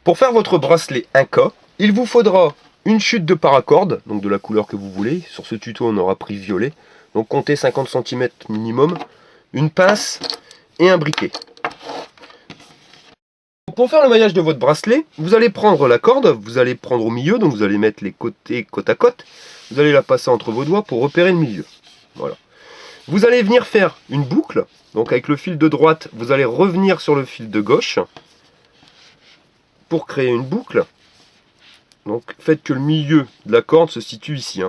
Pour faire votre bracelet 1K, il vous faudra une chute de paracorde, donc de la couleur que vous voulez. Sur ce tuto, on aura pris violet. Donc comptez 50 cm minimum, une pince et un briquet. Pour faire le maillage de votre bracelet, vous allez prendre la corde, vous allez prendre au milieu, donc vous allez mettre les côtés côte à côte. Vous allez la passer entre vos doigts pour repérer le milieu. Voilà. Vous allez venir faire une boucle. Donc avec le fil de droite, vous allez revenir sur le fil de gauche pour créer une boucle. Donc faites que le milieu de la corde se situe ici.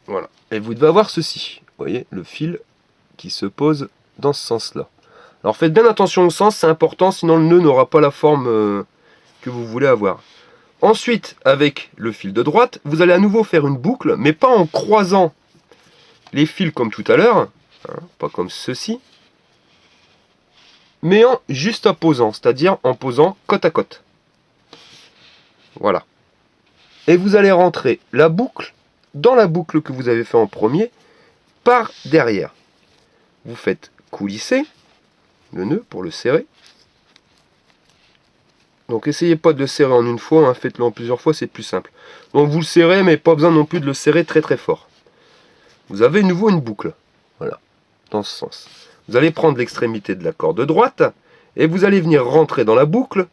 Voilà. Et vous devez avoir ceci. Vous voyez, le fil qui se pose dans ce sens-là. Alors faites bien attention au sens, c'est important, sinon le nœud n'aura pas la forme que vous voulez avoir. Ensuite, avec le fil de droite, vous allez à nouveau faire une boucle, mais pas en croisant les fils comme tout à l'heure, pas comme ceci, mais en juste opposant, c'est-à-dire en posant côte à côte. Voilà. Et vous allez rentrer la boucle dans la boucle que vous avez fait en premier par derrière. Vous faites coulisser le nœud pour le serrer. Donc essayez pas de le serrer en une fois, faites-le en plusieurs fois, c'est plus simple. Donc vous le serrez, mais pas besoin non plus de le serrer très très fort. Vous avez de nouveau une boucle, voilà, dans ce sens. Vous allez prendre l'extrémité de la corde droite, et vous allez venir rentrer dans la boucle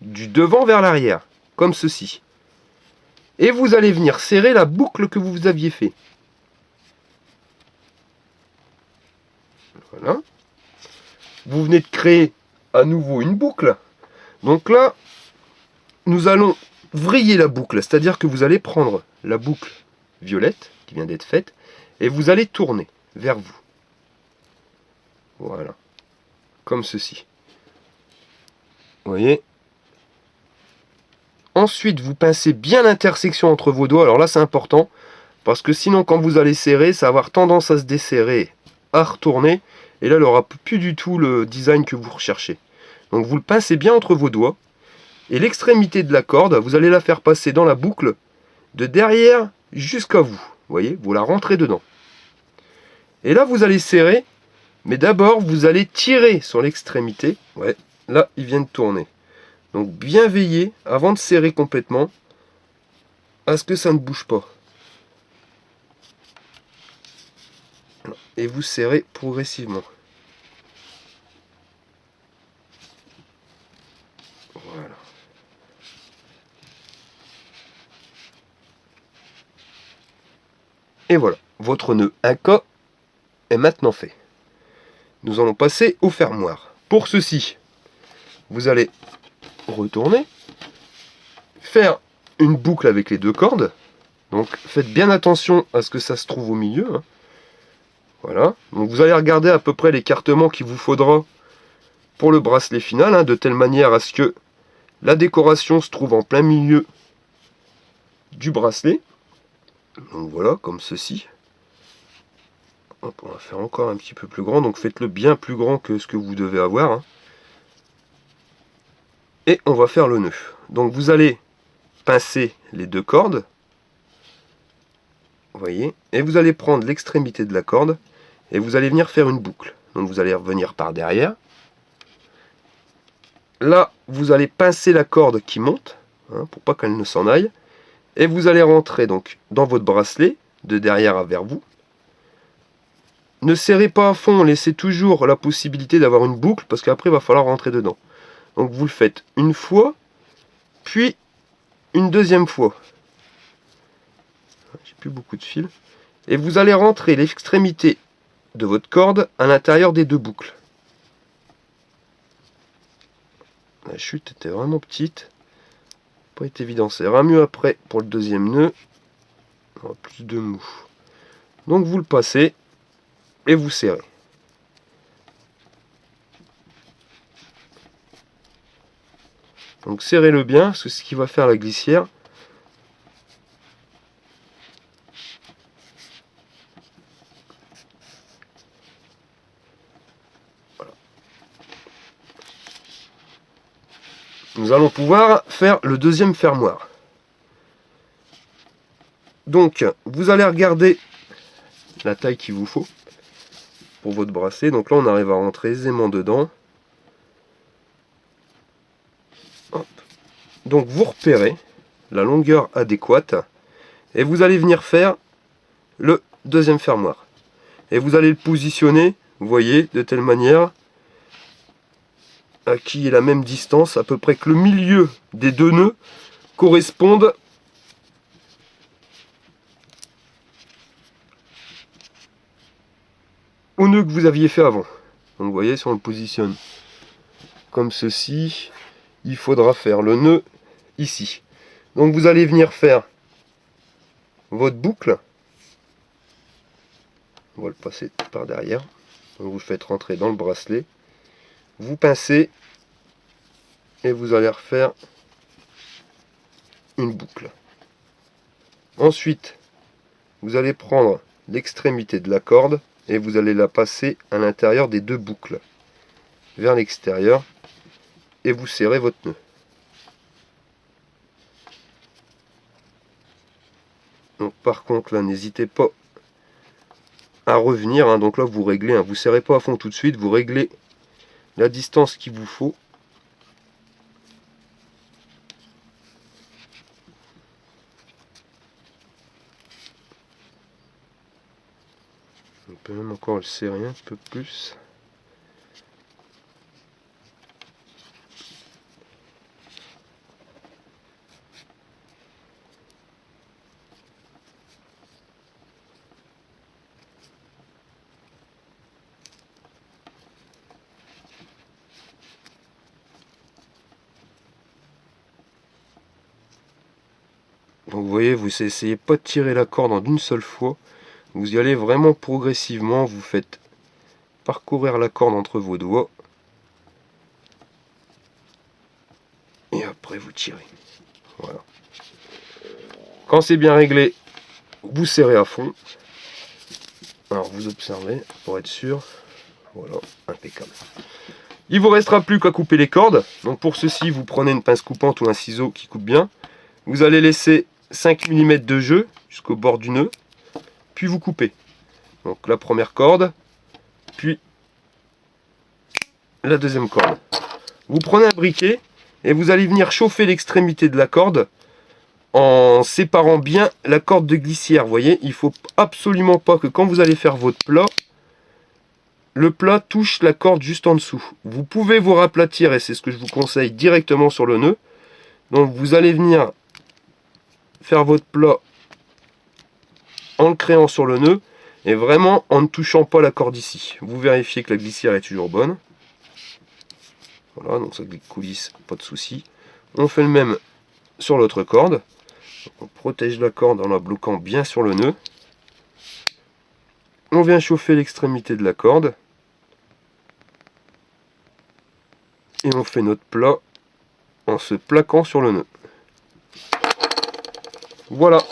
du devant vers l'arrière, comme ceci. Et vous allez venir serrer la boucle que vous aviez fait. Voilà. Vous venez de créer à nouveau une boucle. Donc là, nous allons vriller la boucle, c'est-à-dire que vous allez prendre la boucle violette qui vient d'être faite et vous allez tourner vers vous. Voilà, comme ceci. Vous voyez? Ensuite, vous pincez bien l'intersection entre vos doigts. Alors là, c'est important, parce que sinon, quand vous allez serrer, ça va avoir tendance à se desserrer, à retourner, et là, il n'aura plus du tout le design que vous recherchez. Donc vous le pincez bien entre vos doigts, et l'extrémité de la corde, vous allez la faire passer dans la boucle, de derrière jusqu'à vous. Vous voyez, vous la rentrez dedans. Et là, vous allez serrer, mais d'abord, vous allez tirer sur l'extrémité. Ouais, là, il vient de tourner. Donc bien veiller, avant de serrer complètement, à ce que ça ne bouge pas. Et vous serrez progressivement. Voilà. Et voilà, votre nœud 1K est maintenant fait. Nous allons passer au fermoir. Pour ceci, vous allez retourner, faire une boucle avec les deux cordes. Donc faites bien attention à ce que ça se trouve au milieu. Voilà. Donc vous allez regarder à peu près l'écartement qu'il vous faudra pour le bracelet final, de telle manière à ce que la décoration se trouve en plein milieu du bracelet. Donc voilà, comme ceci. Hop, on va faire encore un petit peu plus grand, donc faites-le bien plus grand que ce que vous devez avoir. Et on va faire le nœud. Donc vous allez pincer les deux cordes, vous voyez, et vous allez prendre l'extrémité de la corde, et vous allez venir faire une boucle. Donc vous allez revenir par derrière. Là, vous allez pincer la corde qui monte, pour pas qu'elle ne s'en aille, et vous allez rentrer donc dans votre bracelet, de derrière vers vous. Ne serrez pas à fond, laissez toujours la possibilité d'avoir une boucle, parce qu'après il va falloir rentrer dedans. Donc vous le faites une fois, puis une deuxième fois. J'ai plus beaucoup de fil. Et vous allez rentrer l'extrémité de votre corde à l'intérieur des deux boucles. La chute était vraiment petite. Pas été évident. Ça ira mieux après pour le deuxième nœud. On aura plus de mou. Donc vous le passez et vous serrez. Donc serrez-le bien, parce que c'est ce qui va faire la glissière. Voilà. Nous allons pouvoir faire le deuxième fermoir. Donc, vous allez regarder la taille qu'il vous faut pour votre bracelet. Donc là, on arrive à rentrer aisément dedans. Hop. donc vous repérez la longueur adéquate et vous allez venir faire le deuxième fermoir. Et vous allez le positionner, vous voyez, de telle manière à qui est la même distance, à peu près que le milieu des deux nœuds corresponde au nœud que vous aviez fait avant. Donc vous voyez, si on le positionne comme ceci, il faudra faire le nœud ici. Donc vous allez venir faire votre boucle. On va le passer par derrière. Donc vous le faites rentrer dans le bracelet. Vous pincez et vous allez refaire une boucle. Ensuite, vous allez prendre l'extrémité de la corde et vous allez la passer à l'intérieur des deux boucles vers l'extérieur et vous serrez votre nœud. Donc par contre là, n'hésitez pas à revenir, hein. Donc là vous réglez, hein. Vous serrez pas à fond tout de suite, vous réglez la distance qu'il vous faut. On peut même encore le serrer un peu plus. Donc vous voyez, vous essayez pas de tirer la corde en une seule fois. Vous y allez vraiment progressivement, vous faites parcourir la corde entre vos doigts. Et après vous tirez. Voilà. Quand c'est bien réglé, vous serrez à fond. Alors vous observez pour être sûr. Voilà, impeccable. Il vous restera plus qu'à couper les cordes. Donc pour ceci, vous prenez une pince coupante ou un ciseau qui coupe bien. Vous allez laisser 5 mm de jeu jusqu'au bord du nœud. Puis vous coupez. Donc la première corde, puis la deuxième corde. Vous prenez un briquet et vous allez venir chauffer l'extrémité de la corde en séparant bien la corde de glissière. Vous voyez, il ne faut absolument pas que quand vous allez faire votre plat, le plat touche la corde juste en dessous. Vous pouvez vous raplatir, et c'est ce que je vous conseille, directement sur le nœud. Donc vous allez venir faire votre plat en le créant sur le nœud, et vraiment en ne touchant pas la corde ici. Vous vérifiez que la glissière est toujours bonne. Voilà, donc ça coulisse, pas de souci. On fait le même sur l'autre corde. On protège la corde en la bloquant bien sur le nœud. On vient chauffer l'extrémité de la corde. Et on fait notre plat en se plaquant sur le nœud. Voilà.